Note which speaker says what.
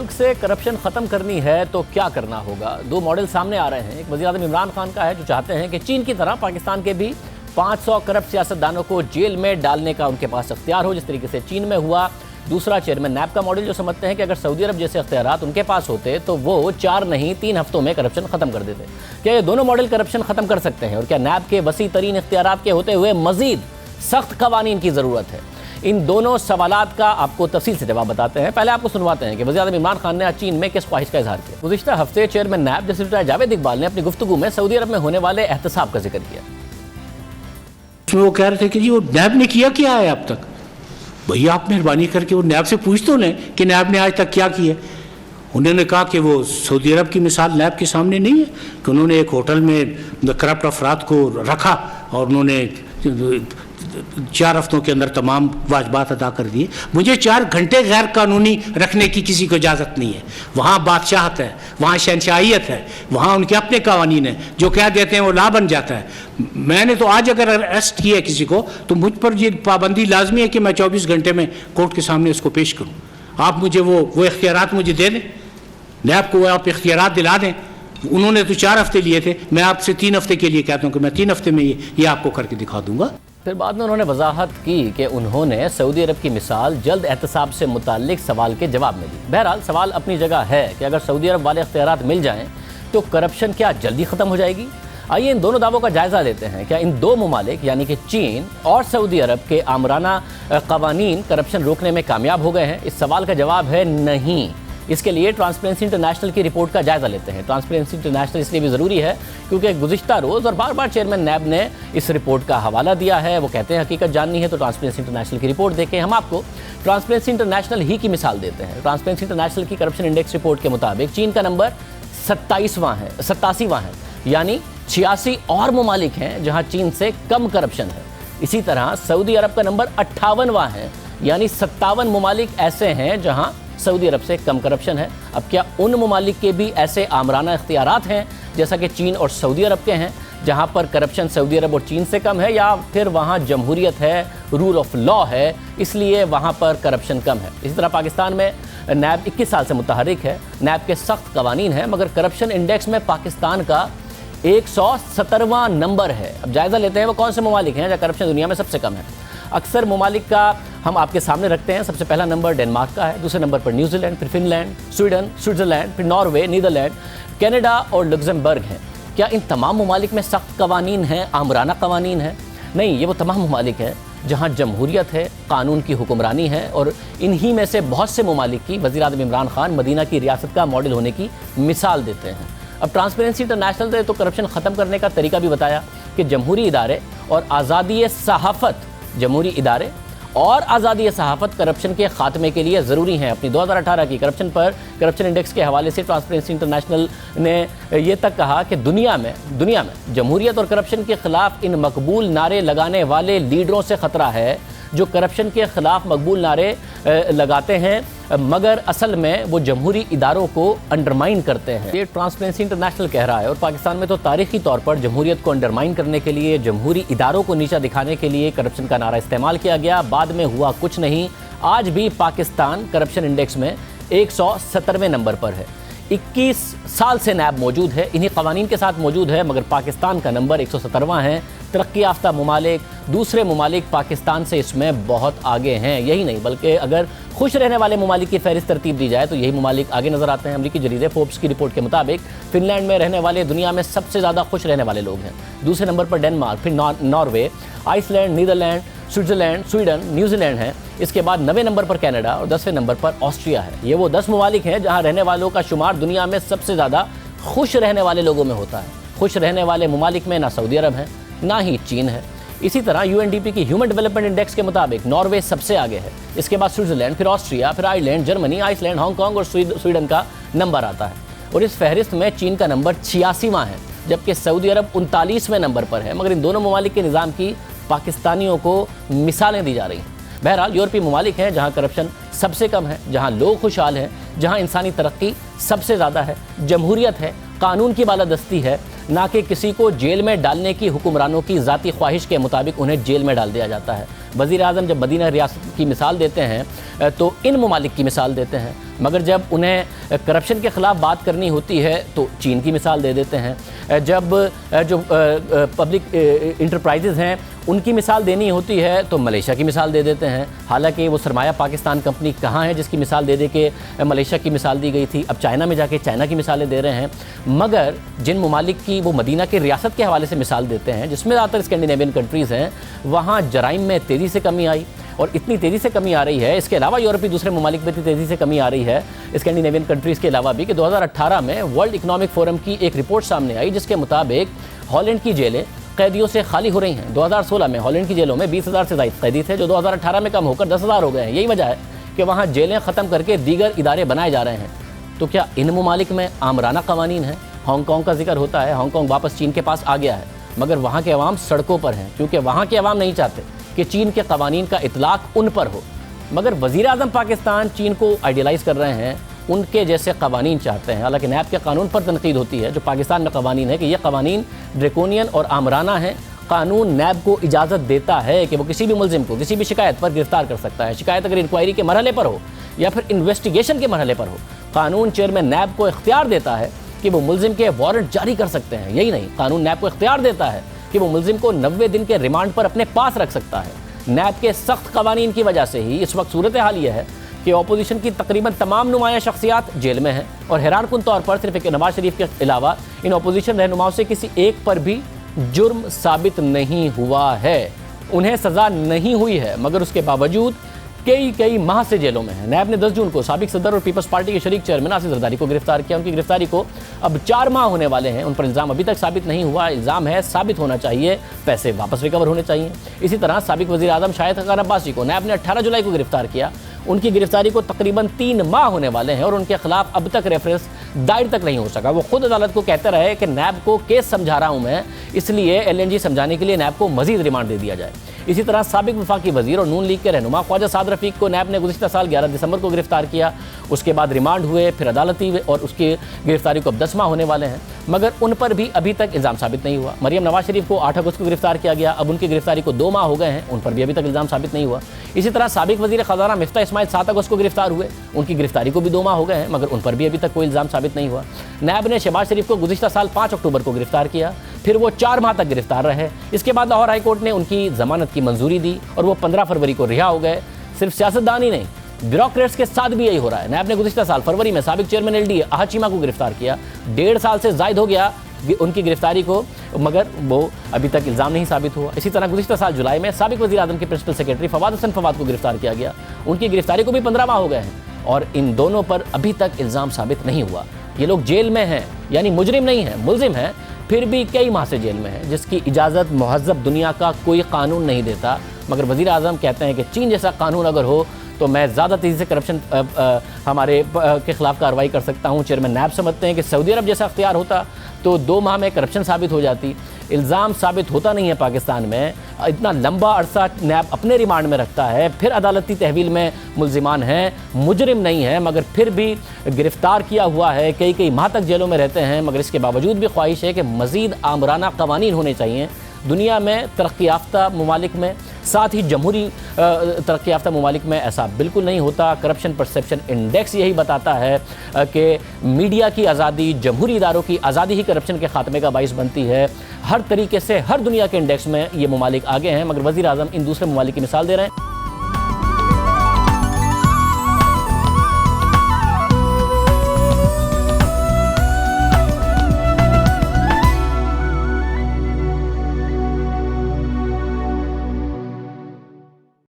Speaker 1: मुल्क से करप्शन ख़त्म करनी है तो क्या करना होगा। दो मॉडल सामने आ रहे हैं। एक वज़ीर आज़म इमरान खान का है जो चाहते हैं कि चीन की तरह पाकिस्तान के भी 500 करप्ट सियासतदानों को जेल में डालने का उनके पास इख्तियार हो, जिस तरीके से चीन में हुआ। दूसरा चेयरमैन नैब का मॉडल जो समझते हैं कि अगर सऊदी अरब जैसे इख्तियारात उनके पास होते तो वो 4 नहीं 3 हफ्तों में करप्शन ख़त्म कर देते। क्या ये दोनों मॉडल करप्शन ख़त्म कर सकते हैं और क्या नैब के वसी तरीन इख्तियारात के होते हुए मज़ीद सख्त कवानीन की ज़रूरत है? इन दोनों सवालात का आपको तफसील से जवाब बताते हैं। पहले आपको सुनवाते हैं कि वज़ीर आज़म इमरान खान ने आज चीन में किस ख्वाहिश का इजहार किया। गुज़िश्ता हफ्ते chairman NAB justice Javed Iqbal ने अपनी गुफ्तगू में सऊदी अरब में होने वाले एहतसाब का जिक्र किया।
Speaker 2: वो कह रहे थे कि जी वो नैब ने किया क्या है अब तक। भैया आप मेहरबानी करके वो नैब से पूछ तो लें कि नैब ने आज तक क्या किया। उन्होंने कहा कि वो सऊदी अरब की मिसाल नैब के सामने नहीं है कि उन्होंने एक होटल में करप्ट अफराद को रखा और उन्होंने 4 हफ्तों के अंदर तमाम वाजबात अदा कर दिए। मुझे 4 घंटे गैर कानूनी रखने की किसी को इजाज़त नहीं है। वहाँ बादशाहत है, वहाँ शहनशाहियत है, वहाँ उनके अपने कानून हैं, जो कह देते हैं वो ला बन जाता है। मैंने तो आज अगर अरेस्ट किया किसी को तो मुझ पर ये पाबंदी लाजमी है कि मैं 24 घंटे में कोर्ट के सामने उसको पेश करूँ। आप मुझे वो इख्तियारात मुझे दे दें, नैब को आप इख्तियारात दिला दें। उन्होंने तो 4 हफ्ते लिए थे, मैं आपसे 3 हफ्ते के लिए कहता हूँ कि मैं 3 हफ्ते में ये आपको करके दिखा दूंगा।
Speaker 1: फिर बाद में उन्होंने वजाहत की कि उन्होंने सऊदी अरब की मिसाल जल्द एहतसाब से मुताल्लिक सवाल के जवाब में दी। बहरहाल सवाल अपनी जगह है कि अगर सऊदी अरब वाले इख्तियारात मिल जाएं तो करप्शन क्या जल्दी ख़त्म हो जाएगी? आइए इन दोनों दावों का जायज़ा लेते हैं। क्या इन 2 ममालिक यानी कि चीन और सऊदी अरब के आमराना कवानीन करप्शन रोकने में कामयाब हो गए हैं? इस सवाल का जवाब है नहीं। इसके लिए ट्रांसपेरेंसी इंटरनेशनल की रिपोर्ट का जायज़ा लेते हैं। ट्रांसपेरेंसी इंटरनेशनल इसलिए भी ज़रूरी है क्योंकि गुज़िश्ता रोज़ और बार बार चेयरमैन नैब ने इस रिपोर्ट का हवाला दिया है। वो कहते हैं हकीकत जाननी है तो ट्रांसपेरेंसी इंटरनेशनल की रिपोर्ट देखें। हम आपको ट्रांसपेरेंसी इंटरनेशनल ही की मिसाल देते हैं। ट्रांसपेरेंसी इंटरनेशनल की करप्शन इंडेक्स रिपोर्ट के मुताबिक चीन का नंबर 87वां है, यानी 86 और ममालिक हैं जहाँ चीन से कम करप्शन है। इसी तरह सऊदी अरब का नंबर 58वां है, यानी 57 ममालिक ऐसे हैं जहाँ सऊदी अरब से कम करप्शन है। अब क्या उन ममालिक के भी ऐसे आमराना इख्तियारात हैं जैसा कि चीन और सऊदी अरब के हैं जहाँ पर करप्शन सऊदी अरब और चीन से कम है, या फिर वहाँ जमहूरियत है, रूल ऑफ लॉ है, इसलिए वहाँ पर करप्शन कम है? इसी तरह पाकिस्तान में नैब 21 साल से मुतहरिक है। नैब के सख्त कवानीन हैं मगर करप्शन इंडेक्स में पाकिस्तान का 117वां नंबर है। अब जायज़ा लेते हैं वो कौन से ममालिक हैं जहाँ करप्शन दुनिया में सबसे कम है। अक्सर ममालिक का हम आपके सामने रखते हैं। सबसे पहला नंबर डेनमार्क का है, दूसरे नंबर पर न्यूजीलैंड, फिर फिनलैंड, स्वीडन, स्विट्ज़रलैंड, फिर नॉर्वे, नीदरलैंड, कनाडा और लग्जमबर्ग हैं। क्या इन तमाम ममालिक में सख्त कवानीन हैं, आमराना कवानीन हैं? नहीं, ये वो तमाम ममालिक हैं जहाँ जमहूरियत है, कानून की हुक्मरानी है। और इन्हीं में से बहुत से ममालिक की वज़ीर आज़म इमरान खान मदीना की रियासत का मॉडल होने की मिसाल देते हैं। अब ट्रांसपेरेंसी इंटरनेशनल ने तो करप्शन ख़त्म करने का तरीका भी बताया कि जमहूरी इदारे और आज़ादी सहाफ़त, जमहूरी इदारे और आज़ादी सहाफ़त करप्शन के ख़ात्मे के लिए ज़रूरी हैं। अपनी 2018 की करप्शन इंडेक्स के हवाले से ट्रांसपेरेंसी इंटरनेशनल ने ये तक कहा कि दुनिया में जमहूरियत और करप्शन के ख़िलाफ़ इन मकबूल नारे लगाने वाले लीडरों से ख़तरा है जो करप्शन के ख़िलाफ़ मकबूल नारे लगाते हैं मगर असल में वो जमहूरी इदारों को अंडरमाइन करते हैं। ये ट्रांसपेरेंसी इंटरनेशनल कह रहा है। और पाकिस्तान में तो तारीख़ी तौर पर जमहूरियत को अंडरमाइन करने के लिए, जमहूरी इदारों को नीचा दिखाने के लिए करप्शन का नारा इस्तेमाल किया गया। बाद में हुआ कुछ नहीं। आज भी पाकिस्तान करप्शन इंडेक्स में 117वें नंबर पर है। 21 साल से नैब मौजूद है, इन्हीं कवानीन के साथ मौजूद है, मगर पाकिस्तान का नंबर 117वां है। तरक्की याफ्ता ममालिक, दूसरे ममालिक पाकिस्तान से इसमें बहुत आगे हैं। यही नहीं बल्कि अगर खुश रहने वाले ममालिक की फहरिस्त तरतीब दी जाए तो यही ममालिक आगे नज़र आते हैं। अमरीकी जरीदे फोर्ब्स की रिपोर्ट के मुताबिक फिनलैंड में रहने वाले दुनिया में सबसे ज़्यादा खुश रहने वाले लोग हैं। दूसरे नंबर पर डेनमार्क, फिर Norway, Iceland, Netherland, Switzerland, Sweden, New Zealand है। इसके बाद 9वें नंबर पर कनाडा और 10वें नंबर पर ऑस्ट्रिया है। ये वो 10 ममालिक हैं जहाँ रहने वालों का शुमार दुनिया में सबसे ज़्यादा खुश रहने वाले लोगों में होता है। खुश रहने वाले ममालिक में ना सऊदी अरब है ना ही चीन है। इसी तरह यूएनडीपी की ह्यूमन डेवलपमेंट इंडेक्स के मुताबिक नॉर्वे सबसे आगे है। इसके बाद स्विट्ज़रलैंड, फिर ऑस्ट्रिया, फिर आयरलैंड, जर्मनी, आइसलैंड, हांगकांग और स्वीडन का नंबर आता है। और इस फहरिस्त में चीन का नंबर 86वां है, जबकि सऊदी अरब 39वें नंबर पर है। मगर इन दोनों ममालिक के निज़ाम की पाकिस्तानियों को मिसालें दी जा रही हैं। बहरहाल यूरोपीय ममालिक हैं जहाँ करप्शन सबसे कम है, जहाँ लोग खुशहाल हैं, जहाँ इंसानी तरक्की सबसे ज़्यादा है, जमहूरियत है, कानून की बालादस्ती है, ना कि किसी को जेल में डालने की हुक्मरानों की ज़ाती ख्वाहिश के मुताबिक उन्हें जेल में डाल दिया जाता है। वज़ीर आज़म जब मदीना रियासत की मिसाल देते हैं तो इन ममालिक की मिसाल देते हैं, मगर जब उन्हें करप्शन के ख़िलाफ़ बात करनी होती है तो चीन की मिसाल दे देते हैं। जब जो पब्लिक इंटरप्राइजेज़ हैं उनकी मिसाल देनी होती है तो मलेशिया की मिसाल दे देते हैं। हालांकि वो सरमाया पाकिस्तान कंपनी कहाँ है जिसकी मिसाल दे के मलेशिया की मिसाल दी गई थी, अब चाइना में जाके चाइना की मिसालें दे रहे हैं। मगर जिन ममालिक की वो मदीना की रियासत के हवाले से मिसाल देते हैं, जिसमें ज़्यादातर स्कैंडिनेवियन कंट्रीज़ हैं, वहाँ जराइम में तेज़ी से कमी आई और इतनी तेज़ी से कमी आ रही है। इसके अलावा यूरोपीय दूसरे ममालिक में इतनी तेज़ी से कमी आ रही है स्कैंडिनेवियन कंट्रीज़ के अलावा भी कि 2018 में वर्ल्ड इकोनॉमिक फोरम की एक रिपोर्ट सामने आई जिसके मुताबिक हॉलैंड की जेलें कैदियों से खाली हो रही हैं। 2016 में हॉलैंड की जेलों में 20,000 से ज़ायद कैदी थे, जो 2018 में कम होकर 10,000 हो गए हैं। यही वजह है कि वहाँ जेलें ख़त्म करके दीगर इदारे बनाए जा रहे हैं। तो क्या इन ममालिक में आमराना कवानीन है? हांगकॉन्ग का जिक्र होता है, हांगकॉन्ग वापस चीन के पास आ गया है, मगर वहाँ के अवाम सड़कों पर हैं क्योंकि वहाँ के अवाम नहीं चाहते कि चीन के कवानीन का इतलाक़ उन पर हो। मगर वज़ीर आज़म पाकिस्तान चीन को आइडियलाइज़ कर रहे हैं, उनके जैसे कवानीन चाहते हैं। हालांकि नैब के कानून पर तनकीद होती है जो पाकिस्तान में कवानीन है कि ये कवानीन ड्रेकोनियन और आमराना हैं। कानून नैब को इजाज़त देता है कि वो किसी भी मुल्जिम को किसी भी शिकायत पर गिरफ्तार कर सकता है। शिकायत अगर इंक्वायरी के मरहले पर हो या फिर इन्वेस्टिगेशन के मरहले पर हो, कानून चेयरमैन नैब को इख्तियार देता है कि वो मुल्जिम के वारंट जारी कर सकते हैं। यही नहीं, कानून नैब को इख्तियार देता है कि वो मुल्जिम को 90 दिन के रिमांड पर अपने पास रख सकता है। नैब के सख्त कवानीन की वजह से ही इस वक्त सूरत हाल यह है कि अपोजिशन की तकरीबन तमाम नुमाया शख्सियात जेल में हैं और हैरानकुन तौर पर सिर्फ एक नवाज शरीफ के अलावा इन अपोजिशन रहनुमाओं से किसी एक पर भी जुर्म साबित नहीं हुआ है, उन्हें सज़ा नहीं हुई है, मगर उसके बावजूद कई माह से जेलों में है। नैब ने 10 जून को साबिक सदर और पीपल्स पार्टी के शरीक चेयरमैन आसिफ जरदारी को गिरफ्तार किया। उनकी गिरफ्तारी को अब 4 माह होने वाले हैं। उन पर इल्ज़ाम अभी तक साबित नहीं हुआ। इल्ज़ाम है साबित होना चाहिए, पैसे वापस रिकवर होने चाहिए। इसी तरह साबिक वज़ीर आज़म शाहिद खान अब्बासी को नैब ने 18 जुलाई को गिरफ्तार किया। उनकी गिरफ्तारी को तकरीबन 3 माह होने वाले हैं और उनके खिलाफ अब तक रेफरेंस दायर तक नहीं हो सका। वो खुद अदालत को कहते रहे कि नैब को केस समझा रहा हूँ मैं, इसलिए LNG समझाने के लिए नैब को मजीद रिमांड दे दिया जाए। इसी तरह साबिक वफाकी वजीर और नून लीग के रहनुमा ख्वाजा साद रफ़ीक को नैब ने गुज़िश्ता साल 11 दिसंबर को गिरफ्तार किया। उसके बाद रिमांड हुए, फिर अदालती और उसकी गिरफ्तारी को अब 10 माह होने वाले हैं, मगर उन पर भी अभी तक इल्ज़ाम साबित नहीं हुआ। मरियम नवाज शरीफ को 8 अगस्त को गिरफ्तार किया गया, अब उनकी गिरफ्तारी को 2 माह हो गए हैं, उन पर भी अभी तक इल्ज़ाम साबित नहीं हुआ। इसी तरह साबिक वज़ीर ख़ज़ाना मिफ्ता इस्माइल 7 अगस्त को गिरफ्तार हुए, उनकी गिरफ्तारी को भी 2 माह हो गए हैं, मगर उन पर भी अभी तक कोई इल्ज़ाम साबित नहीं हुआ। नैब ने शहबाज शरीफ को गुज़िश्ता साल 5 अक्टूबर को गिरफ्तार किया, फिर वो 4 माह तक गिरफ्तार रहे। इसके बाद लाहौर हाई कोर्ट ने उनकी ज़मानत की मंजूरी दी और वो 15 फरवरी को रिहा हो गए। सिर्फ सियासतदान ही नहीं, ब्यूरोक्रेट्स के साथ भी यही हो रहा है। नैब ने गुज़िश्ता साल फरवरी में साबिक चेयरमैन LD आहा चीमा को गिरफ्तार किया। 1.5 साल से ज़ायद हो गया उनकी गिरफ्तारी को, मगर वो अभी तक इल्ज़ाम नहीं साबित हुआ। इसी तरह गुज़िश्ता साल जुलाई में साबिक वज़ीर आज़म के प्रिंसिपल सेक्रेटरी फवाद हसन फवाद को गिरफ्तार किया गया। उनकी गिरफ्तारी को भी 15 माह हो गए हैं और इन दोनों पर अभी तक इल्ज़ाम साबित नहीं हुआ। ये लोग जेल में हैं, यानी मुजरिम नहीं हैं, मुल्जिम हैं, फिर भी कई माह से जेल में है, जिसकी इजाज़त महज़ब दुनिया का कोई कानून नहीं देता। मगर वज़ीर आज़म कहते हैं कि चीन जैसा कानून अगर हो तो मैं ज़्यादा तेज़ी से करप्शन हमारे के ख़िलाफ़ कार्रवाई कर सकता हूँ। चेयरमैन नैब समझते हैं कि सऊदी अरब जैसा अख्तियार होता तो 2 माह में करप्शन साबित हो जाती। इल्ज़ाम साबित होता नहीं है पाकिस्तान में, इतना लंबा अरसा नैब अपने रिमांड में रखता है, फिर अदालती तहवील में मुल्जिमान हैं, मुजरिम नहीं है, मगर फिर भी गिरफ्तार किया हुआ है, कई माह तक जेलों में रहते हैं। मगर इसके बावजूद भी ख्वाहिश है कि मज़ीद आमराना कवानीन होने चाहिए दुनिया में, तरक्की याफ्ता ममालिक में, साथ ही जमहूरी तरक्की याफ्ता ममालिक में ऐसा बिल्कुल नहीं होता। करप्शन परसेप्शन इंडेक्स यही बताता है कि मीडिया की आज़ादी, जमहूरी इदारों की आज़ादी ही करप्शन के ख़ात्मे का बाइस बनती है। हर तरीके से हर दुनिया के इंडेक्स में ये ममालिक आगे हैं, मगर वज़ीर आज़म इन दूसरे ममालिक की मिसाल दे रहे हैं।